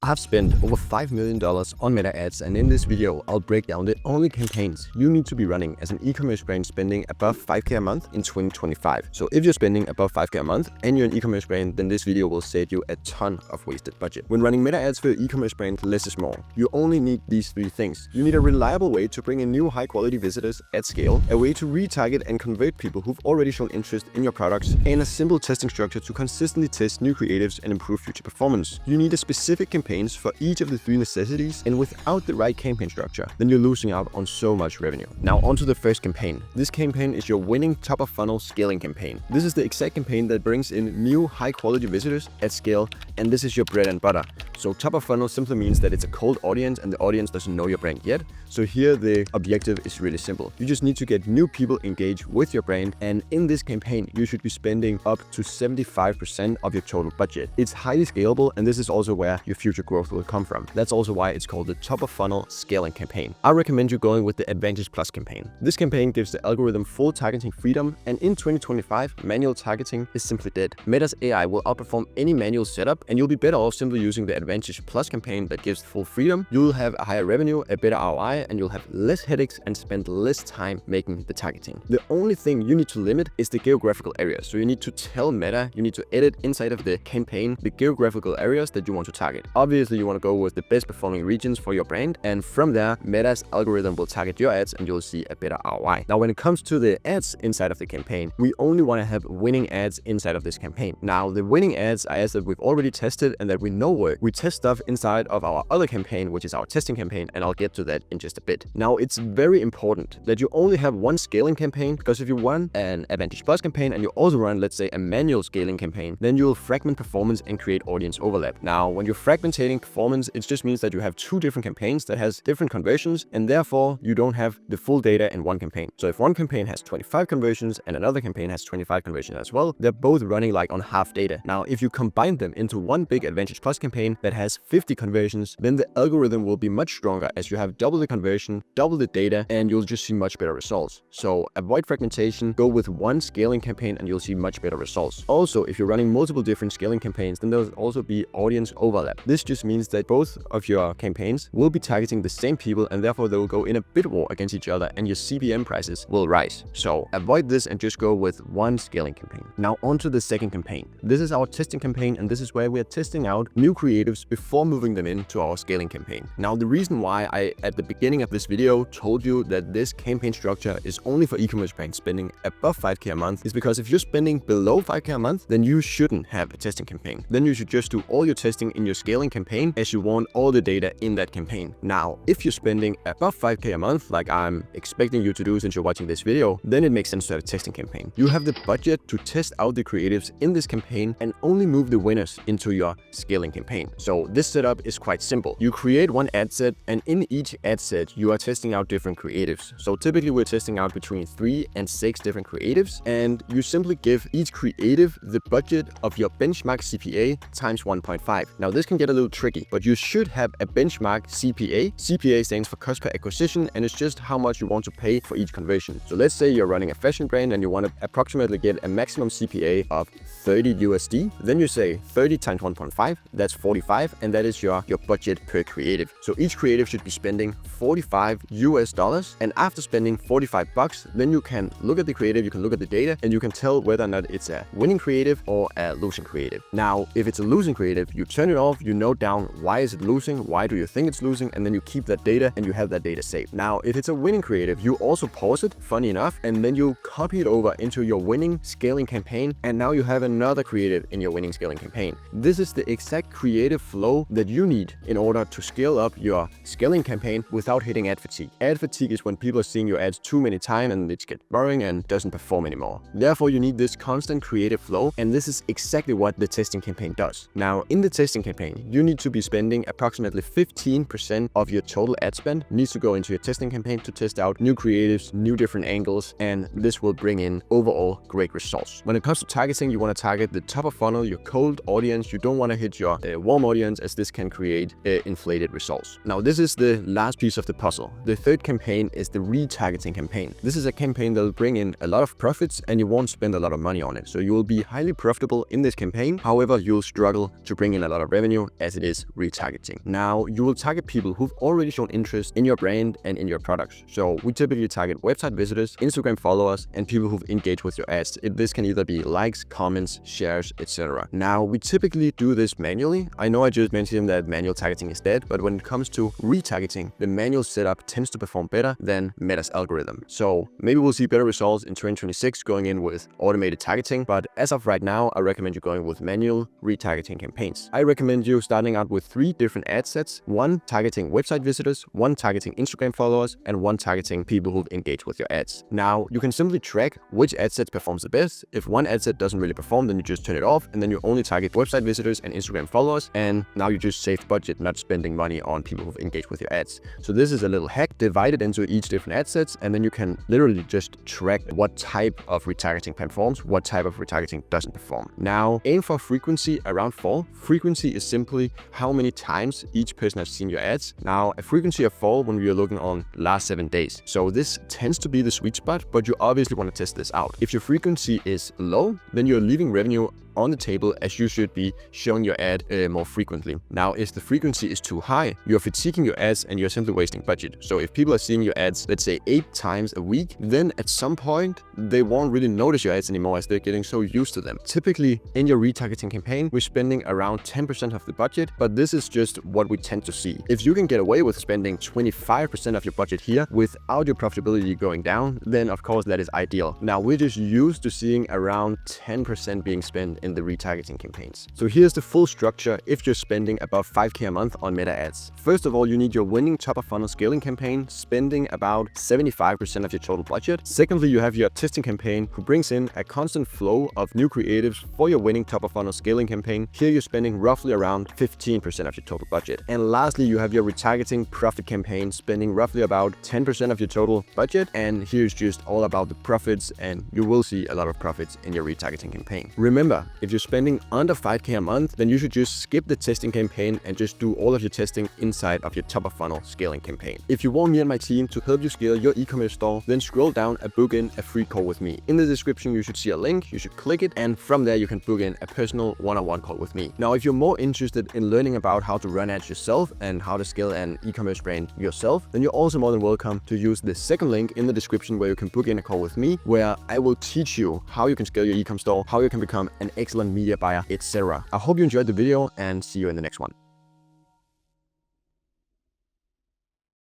I've spent over $5 million on Meta ads, and in this video, I'll break down the only campaigns you need to be running as an e-commerce brand spending above 5K a month in 2025. So if you're spending above 5K a month and you're an e-commerce brand, then this video will save you a ton of wasted budget. When running Meta ads for your e-commerce brand, less is more. You only need these three things. You need a reliable way to bring in new high-quality visitors at scale, a way to retarget and convert people who've already shown interest in your products, and a simple testing structure to consistently test new creatives and improve future performance. You need a specific campaigns for each of the three necessities, and without the right campaign structure, then you're losing out on so much revenue. Now onto the first campaign. This campaign is your winning top of funnel scaling campaign. This is the exact campaign that brings in new high quality visitors at scale, and this is your bread and butter. So top of funnel simply means that it's a cold audience and the audience doesn't know your brand yet. So here the objective is really simple. You just need to get new people engaged with your brand, and in this campaign you should be spending up to 75% of your total budget. It's highly scalable, and this is also where your future growth will come from. That's also why it's called the top of funnel scaling campaign. I recommend you going with the Advantage Plus campaign. This campaign gives the algorithm full targeting freedom, and in 2025 manual targeting is simply dead. Meta's AI will outperform any manual setup, and you'll be better off simply using the Advantage Plus campaign that gives full freedom. You'll have a higher revenue, a better ROI, and you'll have less headaches and spend less time making the targeting. The only thing you need to limit is the geographical area. So you need to tell Meta, you need to edit inside of the campaign the geographical areas that you want to target. Obviously you want to go with the best performing regions for your brand, and from there Meta's algorithm will target your ads and you'll see a better ROI. Now when it comes to the ads inside of the campaign, we only want to have winning ads inside of this campaign. Now the winning ads are ads that we've already tested and that we know work. We test stuff inside of our other campaign, which is our testing campaign, and I'll get to that in just a bit. Now it's very important that you only have one scaling campaign, because if you run an Advantage Plus campaign and you also run, let's say, a manual scaling campaign, then you'll fragment performance and create audience overlap. Now when you're fragmenting performance, it just means that you have two different campaigns that has different conversions, and therefore you don't have the full data in one campaign. So if one campaign has 25 conversions and another campaign has 25 conversions as well, they're both running like on half data. Now if you combine them into one big Advantage Plus campaign that has 50 conversions, then the algorithm will be much stronger as you have double the conversion, double the data, and you'll just see much better results. So avoid fragmentation, go with one scaling campaign and you'll see much better results. Also, if you're running multiple different scaling campaigns, then there'll also be audience overlap. This just means that both of your campaigns will be targeting the same people, and therefore they will go in a bid war against each other and your CPM prices will rise. So avoid this and just go with one scaling campaign. Now onto the second campaign. This is our testing campaign, and this is where we are testing out new creatives before moving them into our scaling campaign. Now the reason why I at the beginning of this video told you that this campaign structure is only for e-commerce brands spending above 5K a month is because if you're spending below 5K a month, then you shouldn't have a testing campaign. Then you should just do all your testing in your scaling campaign, as you want all the data in that campaign. Now if you're spending above 5K a month, like I'm expecting you to do since you're watching this video, then it makes sense to have a testing campaign. You have the budget to test out the creatives in this campaign and only move the winners into your scaling campaign. So this setup is quite simple. You create one ad set, and in each ad set you are testing out different creatives. So typically we're testing out between 3 and 6 different creatives, and you simply give each creative the budget of your benchmark CPA times 1.5. Now this can get a little tricky, but you should have a benchmark CPA. CPA stands for cost per acquisition, and it's just how much you want to pay for each conversion. So let's say you're running a fashion brand and you want to approximately get a maximum CPA of 30 USD. Then you say 30 times 1.5, that's 45, and that is your budget per creative. So each creative should be spending $45 US, and after spending 45 bucks, then you can look at the creative, you can look at the data, and you can tell whether or not it's a winning creative or a losing creative. Now if it's a losing creative, you turn it off, you note down why is it losing, why do you think it's losing, and then you keep that data and you have that data saved. Now if it's a winning creative, you also pause it, funny enough, and then you copy it over into your winning scaling campaign, and now you have another creative in your winning scaling campaign. This is the exact creative flow that you need in order to scale up your scaling campaign without hitting ad fatigue. Ad fatigue is when people are seeing your ads too many times and it gets boring and doesn't perform anymore. Therefore you need this constant creative flow, and this is exactly what the testing campaign does. Now in the testing campaign, you need to be spending approximately 15% of your total ad spend needs to go into your testing campaign to test out new creatives, new different angles, and this will bring in overall great results. When it comes to targeting, you want to target the top of funnel, your cold audience. You don't want to hit your warm audience, as this can create inflated results. Now this is the last piece of the puzzle. The third campaign is the retargeting campaign. This is a campaign that will bring in a lot of profits and you won't spend a lot of money on it. So you will be highly profitable in this campaign. However, you'll struggle to bring in a lot of revenue as it is retargeting. Now, you will target people who've already shown interest in your brand and in your products. So we typically target website visitors, Instagram followers, and people who've engaged with your ads. This can either be likes, comments, shares, etc. Now, we typically do this manually. I know I just mentioned that manual targeting is dead, but when it comes to retargeting, the manual setup tends to perform better than Meta's algorithm. So maybe we'll see better results in 2026 going in with automated targeting, but as of right now, I recommend you going with manual retargeting campaigns. I recommend you starting out with 3 different ad sets, one targeting website visitors, one targeting Instagram followers, and one targeting people who've engaged with your ads. Now, you can simply track which ad set performs the best. If one ad set doesn't really perform, then you just turn it off, and then you only target website visitors and Instagram followers, and now you just saved budget, not spending money on people who've engaged with your ads. So this is a little hack, divided into each different ad sets, and then you can literally just track what type of retargeting performs, what type of retargeting doesn't perform. Now, aim for frequency around 4. Frequency is simply how many times each person has seen your ads. Now, a frequency of 4 when we are looking on last 7 days. So this tends to be the sweet spot, but you obviously want to test this out. If your frequency is low, then you're leaving revenue on the table, as you should be showing your ad more frequently. Now, if the frequency is too high, you're fatiguing your ads and you're simply wasting budget. So if people are seeing your ads, let's say 8 times a week, then at some point they won't really notice your ads anymore as they're getting so used to them. Typically in your retargeting campaign, we're spending around 10% of the budget, but this is just what we tend to see. If you can get away with spending 25% of your budget here without your profitability going down, then of course that is ideal. Now, we're just used to seeing around 10% being spent in the retargeting campaigns. So here's the full structure if you're spending above 5K a month on Meta ads. First of all, you need your winning top of funnel scaling campaign, spending about 75% of your total budget. Secondly, you have your testing campaign, who brings in a constant flow of new creatives for your winning top of funnel scaling campaign. Here you're spending roughly around 15% of your total budget. And lastly, you have your retargeting profit campaign, spending roughly about 10% of your total budget. And here's just all about the profits, and you will see a lot of profits in your retargeting campaign. Remember, if you're spending under 5K a month, then you should just skip the testing campaign and just do all of your testing inside of your top of funnel scaling campaign. If you want me and my team to help you scale your e-commerce store, then scroll down and book in a free call with me. In the description, you should see a link, you should click it, and from there you can book in a personal one-on-one call with me. Now, if you're more interested in learning about how to run ads yourself and how to scale an e-commerce brand yourself, then you're also more than welcome to use the second link in the description, where you can book in a call with me, where I will teach you how you can scale your e-com store, how you can become an excellent media buyer, etc. I hope you enjoyed the video, and see you in the next one.